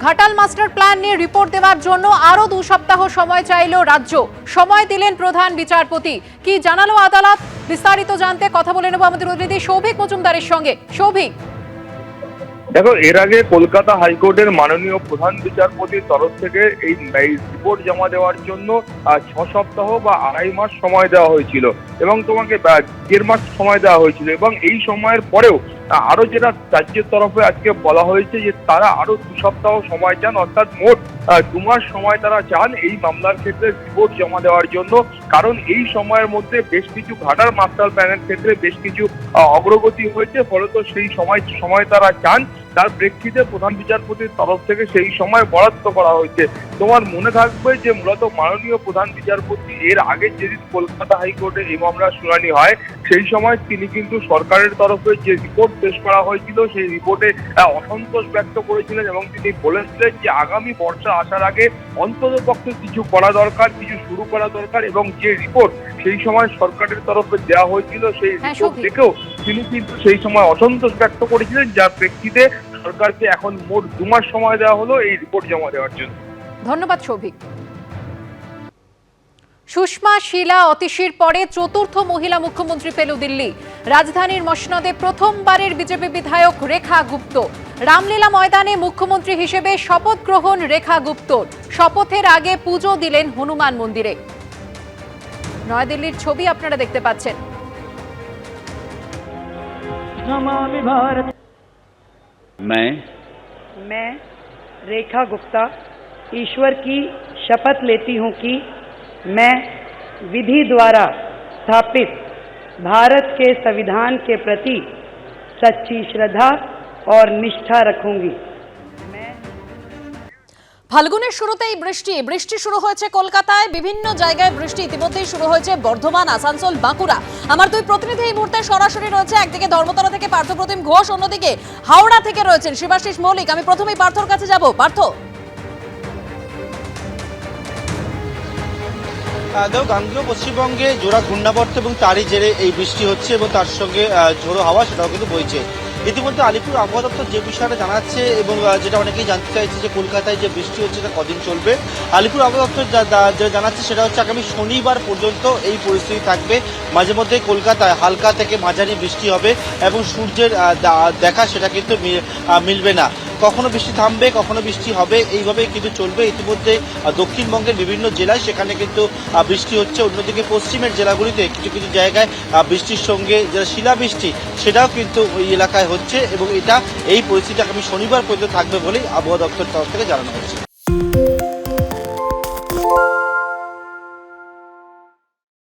Ghatal master plan নিয়ে report দেওয়ার জন্য আরো 2 সপ্তাহ সময় চাইল রাজ্য। সময় দিলেন প্রধান বিচারপতি। কি জানালো আদালত, বিস্তারিত জানতে কথা বলে নেব আমাদের প্রতিনিধি সৌভিক মজুমদারের সঙ্গে। সৌভিক, দেখো, এর আগে কলকাতা হাইকোর্টের মাননীয় প্রধান বিচারপতির তরফ থেকে এই রিপোর্ট জমা দেওয়ার জন্য 6 সপ্তাহ বা 2.5 মাস সময় দেওয়া হয়েছিল এবং তোমাকে 1.5 মাস সময় দেওয়া হয়েছিল এবং এই সময়ের পরেও আরো যেটা রাজ্যের তরফে আজকে বলা হয়েছে যে তারা আরো 2 সপ্তাহ সময় চান, অর্থাৎ মোট 2 মাস সময় তারা চান এই মামলার ক্ষেত্রে রিপোর্ট জমা দেওয়ার জন্য। কারণ এই সময়ের মধ্যে বেশ কিছু ঘাটাল মাস্টার প্ল্যানের ক্ষেত্রে বেশ কিছু অগ্রগতি হয়েছে, ফলত সেই সময় তারা চান। তার প্রেক্ষিতে প্রধান বিচারপতির তরফ থেকে সেই সময় বরাদ্দ করা হয়েছে। তোমার মনে থাকবে যে মূলত মাননীয় প্রধান বিচারপতি এর আগে যেদিন কলকাতা হাইকোর্টে এই মামলার শুনানি হয় সেই সময় তিনি কিন্তু সরকারের তরফে যে রিপোর্ট পেশ করা হয়েছিল সেই রিপোর্টে অসন্তোষ ব্যক্ত করেছিলেন এবং তিনি বলেছিলেন যে আগামী বর্ষা আসার আগে অন্ততপক্ষে কিছু করা দরকার, কিছু শুরু করা দরকার এবং যে রিপোর্ট সেই সময় সরকারের তরফে দেওয়া হয়েছিল সেই রিপোর্ট দেখেও তিনি কিন্তু সেই সময় অসন্তোষ ব্যক্ত করেছিলেন, যার প্রেক্ষিতে সরকারকে এখন মোট 2 মাস সময় দেওয়া হলো এই রিপোর্ট জমা দেওয়ার জন্য। ধন্যবাদ সৌভিক। সুষমা শিলা অতিশীর পরে চতুর্থ মহিলা মুখ্যমন্ত্রী পেল দিল্লি। রাজধানীর মসনদে প্রথমবারের বিজেপি বিধায়ক রেখা গুপ্ত। রামলীলা ময়দানে মুখ্যমন্ত্রী হিসেবে শপথ গ্রহণ রেখা গুপ্তর। শপথের আগে পুজো দিলেন হনুমান মন্দিরে। নয়াদিল্লির ছবি আপনারা দেখতে পাচ্ছেন। मैं रेखा गुप्ता ईश्वर की शपथ लेती हूं कि मैं विधि द्वारा स्थापित भारत के संविधान के प्रति सच्ची श्रद्धा और निष्ठा रखूंगी। ফাল্গুনের শুরুতেই বৃষ্টি শুরু হয়েছে কলকাতায়, বিভিন্ন জায়গায় বৃষ্টি ইতিমধ্যেই শুরু হয়েছে বর্ধমান, আসানসোল, বাঁকুড়া। আমার দুই প্রতিনিধি এই মুহূর্তে সরাসরি রয়েছে, একদিকে ধর্মতলা থেকে পার্থপ্রতিম ঘোষ, অন্যদিকে হাওড়া থেকে রয়েছেন শিবাশিস মৌলিক। আমি প্রথমেই পার্থর কাছে যাব। পার্থ, গাঙ্গেয় পশ্চিমবঙ্গে জোড়া ঘূর্ণাবর্ত এবং তারই জেরে এই বৃষ্টি হচ্ছে এবং তার সঙ্গে ঝোড়ো হাওয়া সেটাও কিন্তু বইছে। ইতিমধ্যে আলিপুর আবহাওয়া দপ্তর যে বিষয়টা জানাচ্ছে এবং যেটা অনেকেই জানতে চাইছে যে কলকাতায় যে বৃষ্টি হচ্ছে তা কদিন চলবে, আলিপুর আবহাওয়া দপ্তর যা জানাচ্ছে সেটা হচ্ছে আগামী শনিবার পর্যন্ত এই পরিস্থিতি থাকবে। মাঝে মধ্যে কলকাতায় হালকা থেকে মাঝারি বৃষ্টি হবে এবং সূর্যের দেখা সেটা কিন্তু মিলবে না। কখনো বৃষ্টি থামবে, কখনো বৃষ্টি হবে, এইভাবেই কিন্তু চলবে। ইতিমধ্যে দক্ষিণবঙ্গের বিভিন্ন জেলায় সেখানে কিন্তু বৃষ্টি হচ্ছে। অন্যদিকে পশ্চিমের জেলাগুলিতে কিছু কিছু জায়গায় বৃষ্টির সঙ্গে যেটা শিলাবৃষ্টি সেটাও কিন্তু ওই এলাকায় হচ্ছে এবং এটা এই পরিস্থিতি আগামী শনিবার পর্যন্ত থাকবে বলেই আবহাওয়া দপ্তরের তরফ থেকে জানানো হচ্ছে।